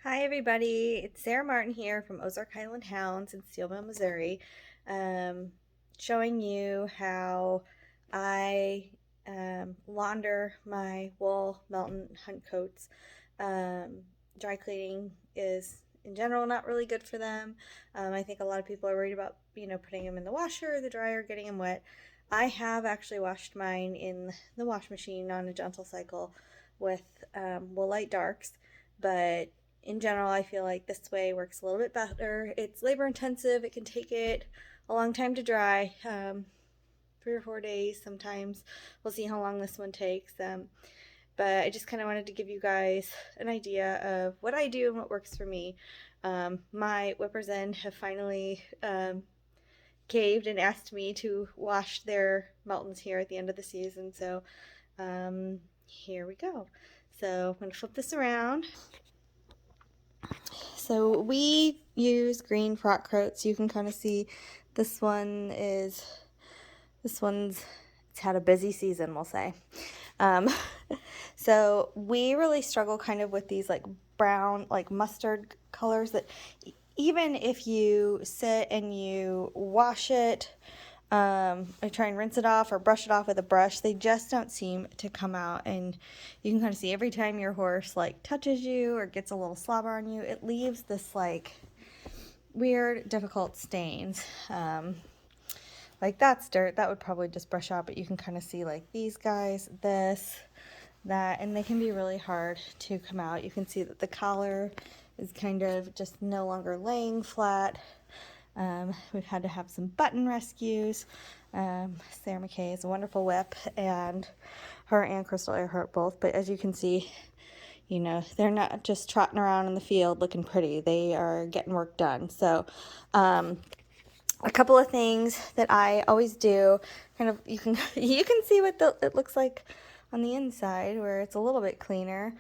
Hi everybody, it's Sarah Martin here from Ozark Highland Hounds in Steelville, Missouri, um, showing you how I launder my wool Melton Hunt Coats. Um, Dry cleaning is in general not really good for them. I think a lot of people are worried about putting them in the washer or the dryer, getting them wet. I have actually washed mine in the wash machine on a gentle cycle with Wool Light Darks, but in general, I feel like this way works a little bit better. It's labor intensive. It can take it a long time to dry, 3 or 4 days sometimes. We'll see how long this one takes. But I just kind of wanted to give you guys an idea of what I do and what works for me. My whippers in have finally caved and asked me to wash their Meltons here at the end of the season. So here we go. So I'm going to flip this around. So we use green frock coats. You can kind of see this one's it's had a busy season, we'll say. Um, so we really struggle kind of with these like brown, like mustard colors that even if you sit and you wash it, I try and rinse it off or brush it off with a brush, they just don't seem to come out. And you can kind of see every time your horse like touches you or gets a little slobber on you, it leaves this like weird, difficult stains. Like that's dirt, that would probably just brush out, but you can kind of see like these guys, this, that, and they can be really hard to come out. You can see that the collar is kind of just no longer laying flat. We've had to have some button rescues. Sarah McKay is a wonderful whip, and her and Crystal Earhart both, but as you can see, they're not just trotting around in the field looking pretty. They are getting work done. So a couple of things that I always do, kind of, you can see what it looks like on the inside, where it's a little bit cleaner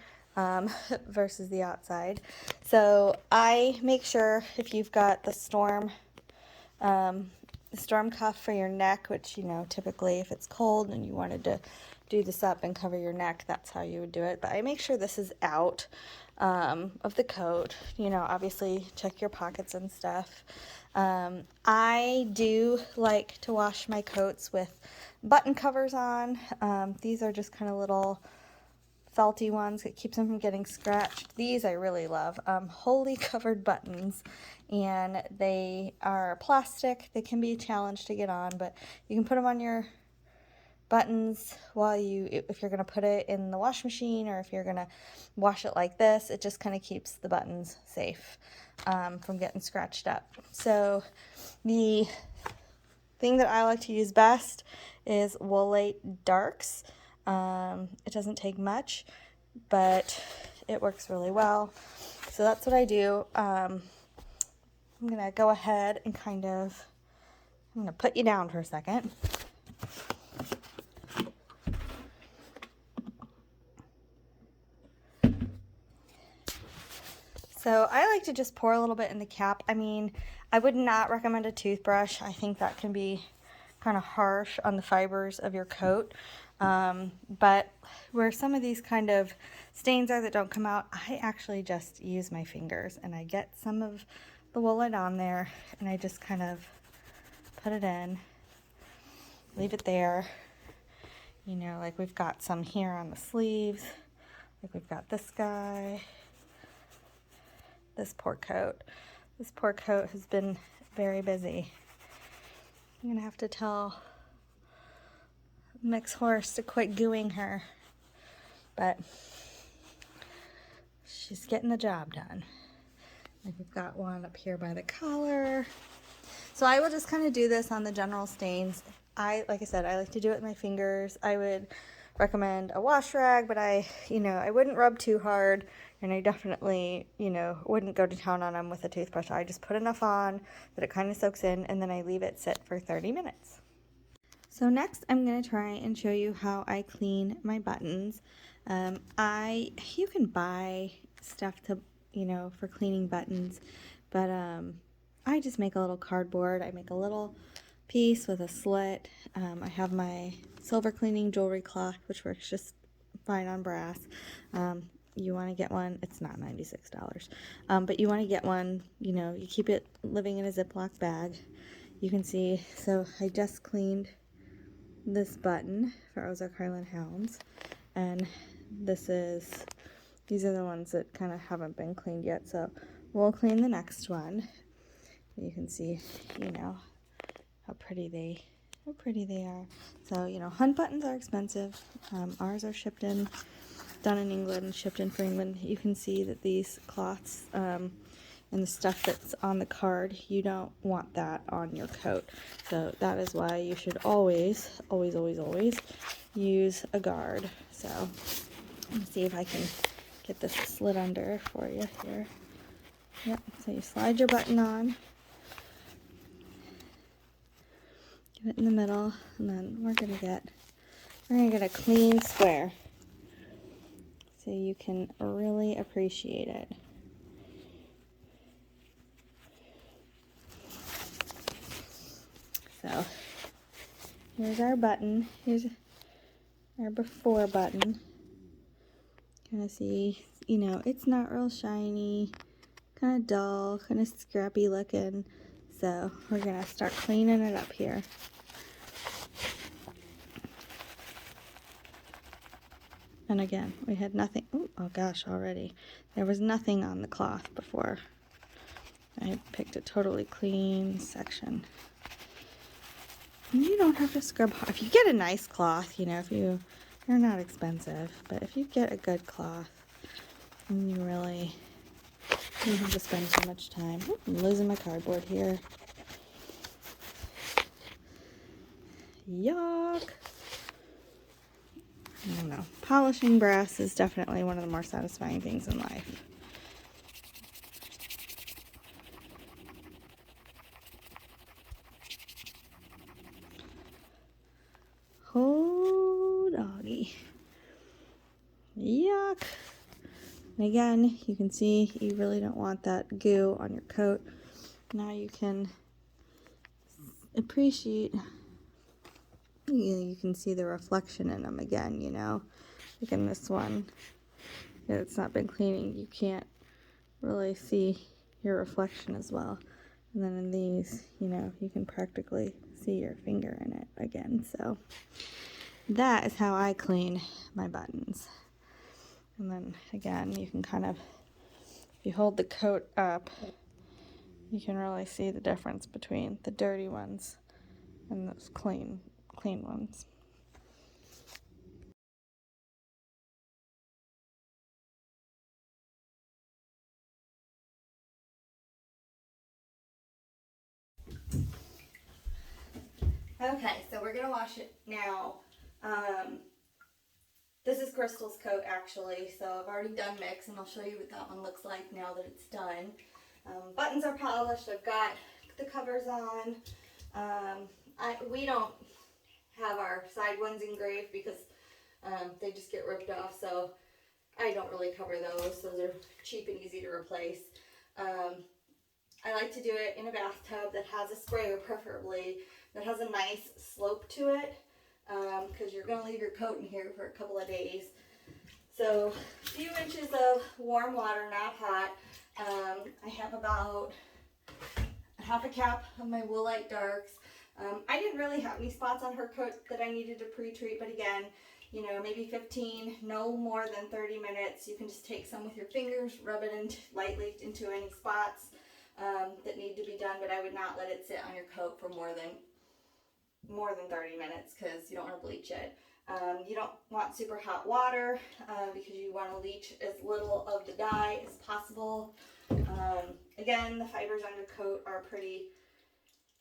versus the outside. So I make sure, if you've got the storm cuff for your neck, which typically if it's cold and you wanted to do this up and cover your neck, that's how you would do it. But I make sure this is out of the coat. Obviously check your pockets and stuff. I do like to wash my coats with button covers on. These are just kind of little felty ones. It keeps them from getting scratched. These I really love. Wholly covered buttons, and they are plastic. They can be a challenge to get on, but you can put them on your buttons if you're going to put it in the wash machine, or if you're going to wash it like this. It just kind of keeps the buttons safe from getting scratched up. So the thing that I like to use best is Wool Light Darks. It doesn't take much, but it works really well. So that's what I do. I'm going to go ahead and I'm going to put you down for a second. So I like to just pour a little bit in the cap. I mean, I would not recommend a toothbrush. I think that can be kind of harsh on the fibers of your coat. But where some of these kind of stains are that don't come out, I actually just use my fingers, and I get some of the Wool Light on there, and I just kind of put it in, leave it there. Like we've got some here on the sleeves, like we've got this guy. This poor coat has been very busy. I'm gonna have to tell Mick's horse to quit gooing her, but she's getting the job done. Like we've got one up here by the collar. So I will just kind of do this on the general stains. Like I said, I like to do it with my fingers. I would recommend a wash rag, but I wouldn't rub too hard, and I definitely, wouldn't go to town on them with a toothbrush. I just put enough on that it kind of soaks in, and then I leave it sit for 30 minutes. So next I'm going to try and show you how I clean my buttons. You can buy stuff to, for cleaning buttons, but I just make a little cardboard. I make a little piece with a slit. I have my silver cleaning jewelry cloth, which works just fine on brass. you want to get one. It's not $96, but you want to get one. You know, you keep it living in a Ziploc bag. You can see, so I just cleaned this button for Ozark Highland Hounds, and these are the ones that kind of haven't been cleaned yet, so we'll clean the next one. You can see, you know, how pretty they are. So, you know, hunt buttons are expensive. Ours are done in England, shipped in for England. You can see that these cloths and the stuff that's on the card, you don't want that on your coat. So that is why you should always use a guard. So let me see if I can get this slid under for you here. Yep, so you slide your button on, get it in the middle, and then we're gonna get a clean square so you can really appreciate it. So here's our button. Here's our before button. Kind of see, you know, it's not real shiny, kind of dull, kind of scrappy looking. So we're gonna start cleaning it up here. And again, we had nothing. Oh gosh, already there was nothing on the cloth before. I picked a totally clean section. And you don't have to scrub hard. If you get a nice cloth, you know, they're not expensive, but if you get a good cloth, then you really don't have to spend too much time. I'm losing my cardboard here. Yuck. I don't know. Polishing brass is definitely one of the more satisfying things in life. Oh, doggy. Yuck. And again, you can see you really don't want that goo on your coat. Now you can appreciate, you can see the reflection in them again, you know. Like in this one, it's not been cleaning, you can't really see your reflection as well. And then in these, you know, you can practically see your finger in it again. So that is how I clean my buttons. And then again, you can kind of, if you hold the coat up, you can really see the difference between the dirty ones and those clean ones. Okay, so we're gonna wash it now. This is Crystal's coat actually, so I've already done mix, and I'll show you what that one looks like now that it's done. Buttons are polished. I've got the covers on. We don't have our side ones engraved because they just get ripped off, so I don't really cover those. Those are cheap and easy to replace. I like to do it in a bathtub that has a sprayer, preferably, that has a nice slope to it, because you're going to leave your coat in here for a couple of days. So a few inches of warm water, not hot. I have about half a cap of my Woolite Darks. I didn't really have any spots on her coat that I needed to pre-treat, but again, you know, maybe 15, no more than 30 minutes. You can just take some with your fingers, rub it lightly into any spots that need to be done, but I would not let it sit on your coat for more than 30 minutes because you don't want to bleach it. You don't want super hot water because you want to leach as little of the dye as possible. Again, the fibers on your coat are pretty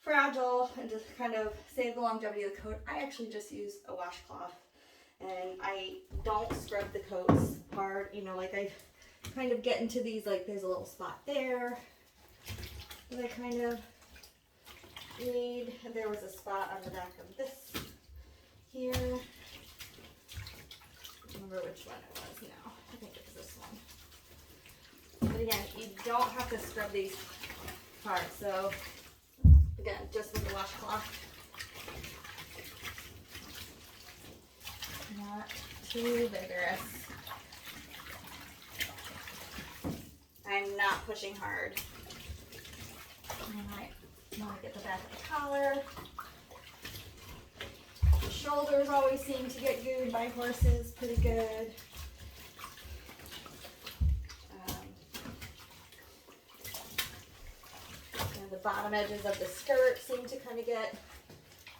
fragile, and to kind of save the longevity of the coat, I actually just use a washcloth, and I don't scrub the coats hard. You know, like I kind of get into these, like there's a little spot there that I kind of need. There was a spot on the back of this here. I don't remember which one it was now. I think it was this one. But again, you don't have to scrub these hard. So again, just with the washcloth. Not too vigorous. I'm not pushing hard. Alright, now I get the back of the collar. The shoulders always seem to get gooed by horses pretty good. And the bottom edges of the skirt seem to kind of get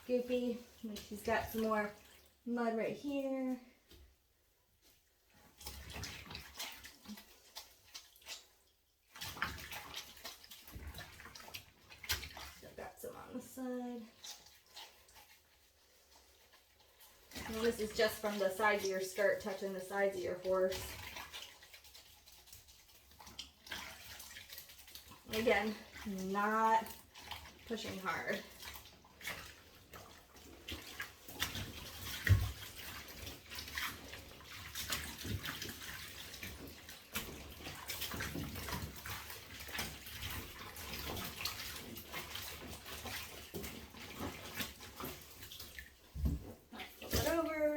goopy. And she's got some more mud right here. I've got some on the side. And this is just from the sides of your skirt touching the sides of your horse. Again, not pushing hard.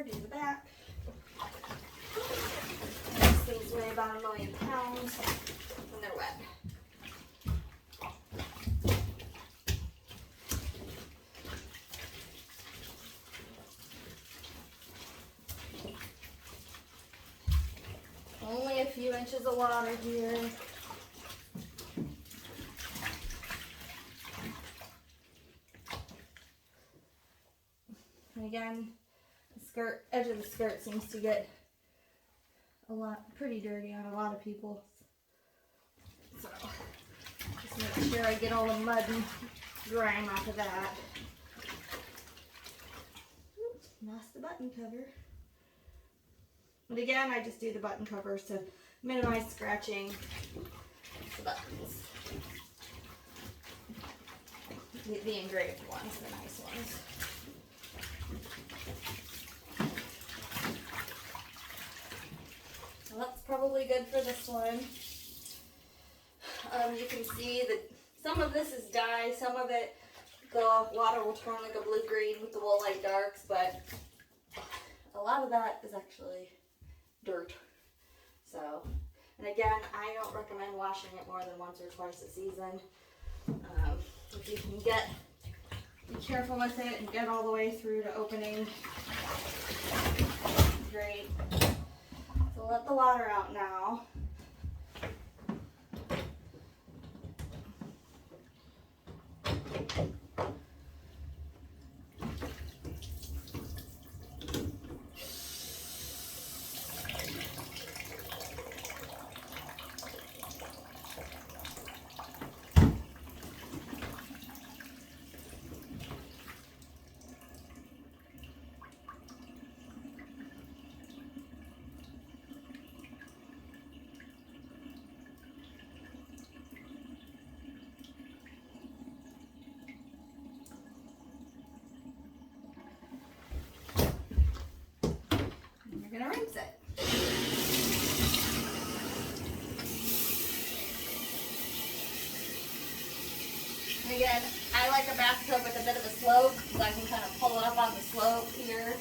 Do the back. These things weigh about 1,000,000 pounds when they're wet. Only a few inches of water here. And again, skirt, edge of the skirt seems to get pretty dirty on a lot of people. So just make sure I get all the mud and grime off of that. Oops, lost the button cover. And again, I just do the button covers to minimize scratching the buttons. The engraved ones, the nice ones. Well, that's probably good for this one. You can see that some of this is dye, some of it the water will turn like a blue-green with the wool light darks, but a lot of that is actually dirt. So, and again, I don't recommend washing it more than once or twice a season. If you can be careful with it and get all the way through to opening, great. So let the water out now. You're gonna rinse it. And again, I like a bathtub with a bit of a slope so I can kind of pull it up on the slope here.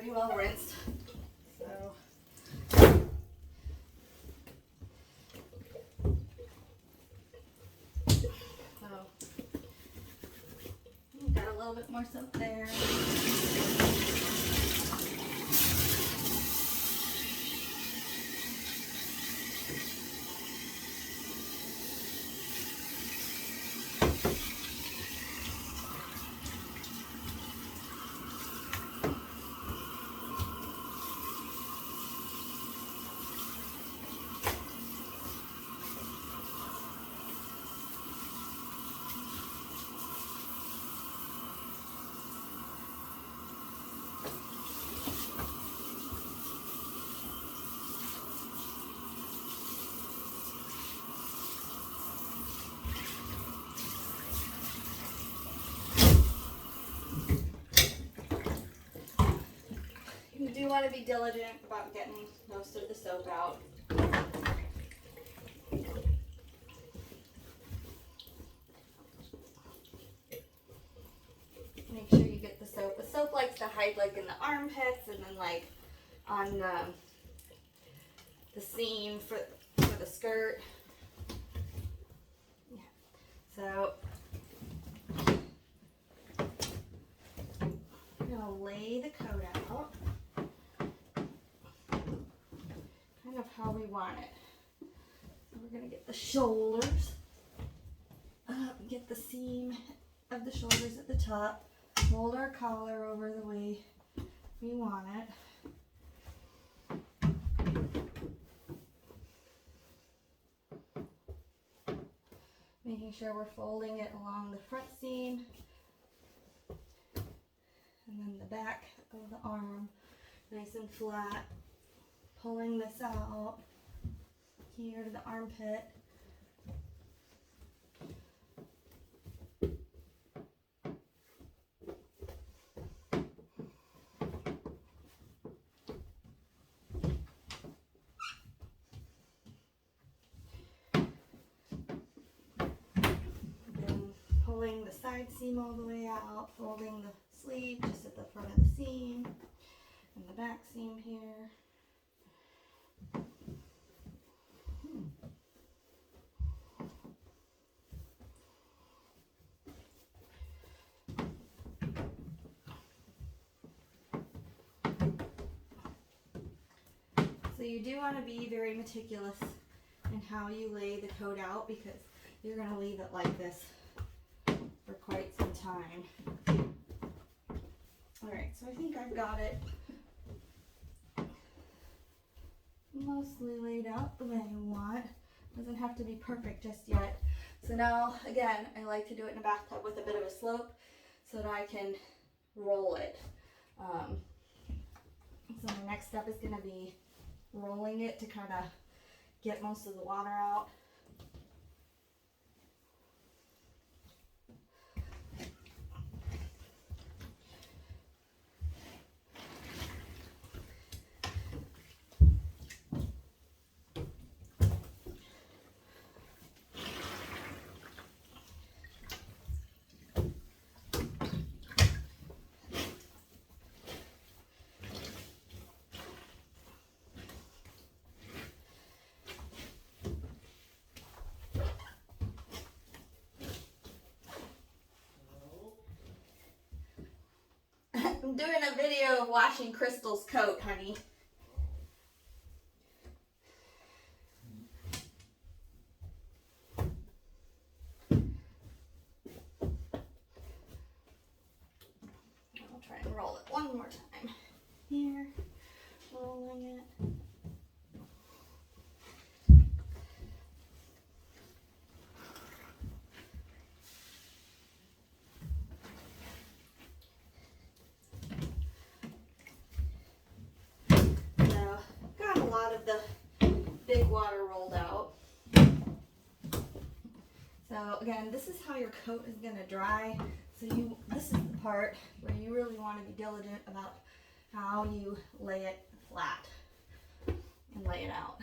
pretty well rinsed. So got a little bit more soap there. You do want to be diligent about getting most of the soap out. Make sure you get the soap. The soap likes to hide like in the armpits and then like on the seam for the skirt. Yeah. So I'm gonna lay the coat out. Kind of how we want it. So we're going to get the shoulders up, get the seam of the shoulders at the top, fold our collar over the way we want it. Making sure we're folding it along the front seam and then the back of the arm, nice and flat. Pulling this out here to the armpit. Then pulling the side seam all the way out, folding the sleeve just at the front of the seam and the back seam here. So you do want to be very meticulous in how you lay the coat out because you're going to leave it like this for quite some time. Alright, so I think I've got it mostly laid out the way I want. Doesn't have to be perfect just yet. So now, again, I like to do it in a bathtub with a bit of a slope so that I can roll it. So my next step is going to be rolling it to kind of get most of the water out. I'm doing a video of washing Crystal's coat, honey. I'll try and roll it one more time. Here, rolling it. The big water rolled out. So again, this is how your coat is going to dry. So this is the part where you really want to be diligent about how you lay it flat and lay it out.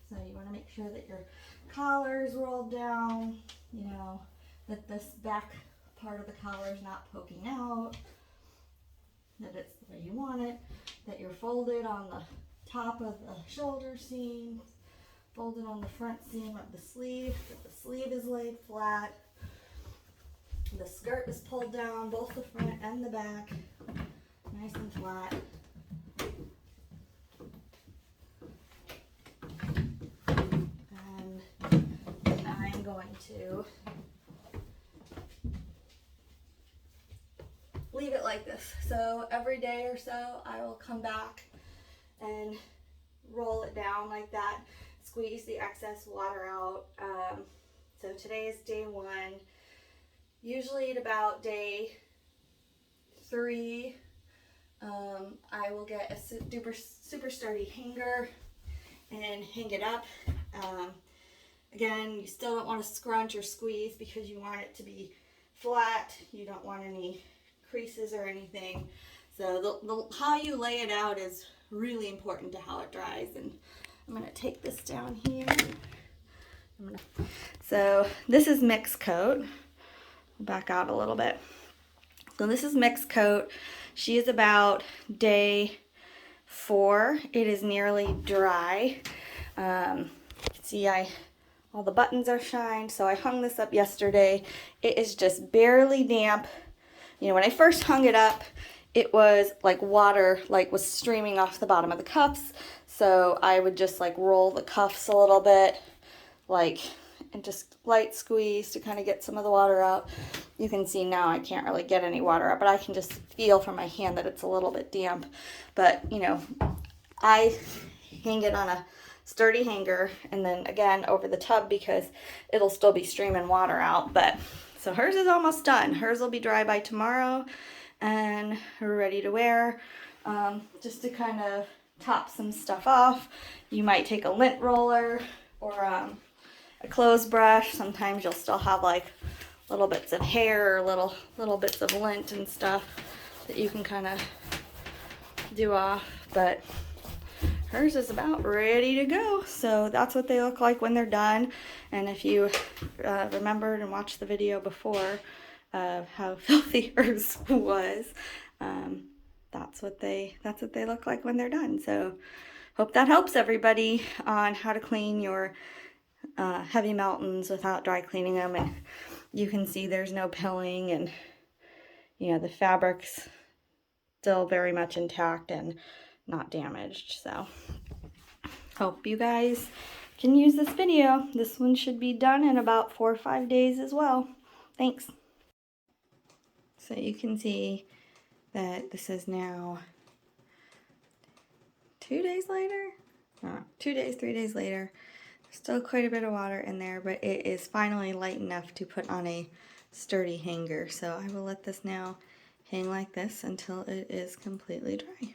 So you want to make sure that your collar is rolled down, you know, that this back part of the collar is not poking out, that it's the way you want it, that you're folded on the top of the shoulder seam, folded on the front seam of the sleeve, that the sleeve is laid flat, the skirt is pulled down, both the front and the back, nice and flat. And I'm going to leave it like this. So every day or so I will come back and roll it down like that, squeeze the excess water out. So today is day 1. Usually at about day 3, I will get a super sturdy hanger and hang it up. Again, you still don't want to scrunch or squeeze because you want it to be flat. You don't want any creases or anything. So how you lay it out is really important to how it dries. And I'm going to take this down here. So this is mixed coat. Back out a little bit. So this is mixed coat. She is about day 4. It is nearly dry. You can see all the buttons are shined. So I hung this up yesterday. It is just barely damp. You know, when I first hung it up, it was like water was streaming off the bottom of the cuffs. So I would just roll the cuffs a little bit, and just light squeeze to kind of get some of the water out. You can see now I can't really get any water out, but I can just feel from my hand that it's a little bit damp. But, you know, I hang it on a sturdy hanger and then again over the tub because it'll still be streaming water out. But so hers is almost done. Hers will be dry by tomorrow and we're ready to wear. Just to kind of top some stuff off, you might take a lint roller or a clothes brush. Sometimes you'll still have little bits of hair or little bits of lint and stuff that you can kind of do off. But hers is about ready to go. So that's what they look like when they're done. And if you remembered and watched the video before how filthy hers was, that's what they look like when they're done. So hope that helps everybody on how to clean your heavy Meltons without dry cleaning them. And you can see there's no pilling, and you know the fabric's still very much intact and not damaged. So hope you guys can use this video. This one should be done in about 4 or 5 days as well. Thanks. So you can see that this is now 2 days later. 2 days, 3 days later. Still quite a bit of water in there, but it is finally light enough to put on a sturdy hanger. So I will let this now hang like this until it is completely dry.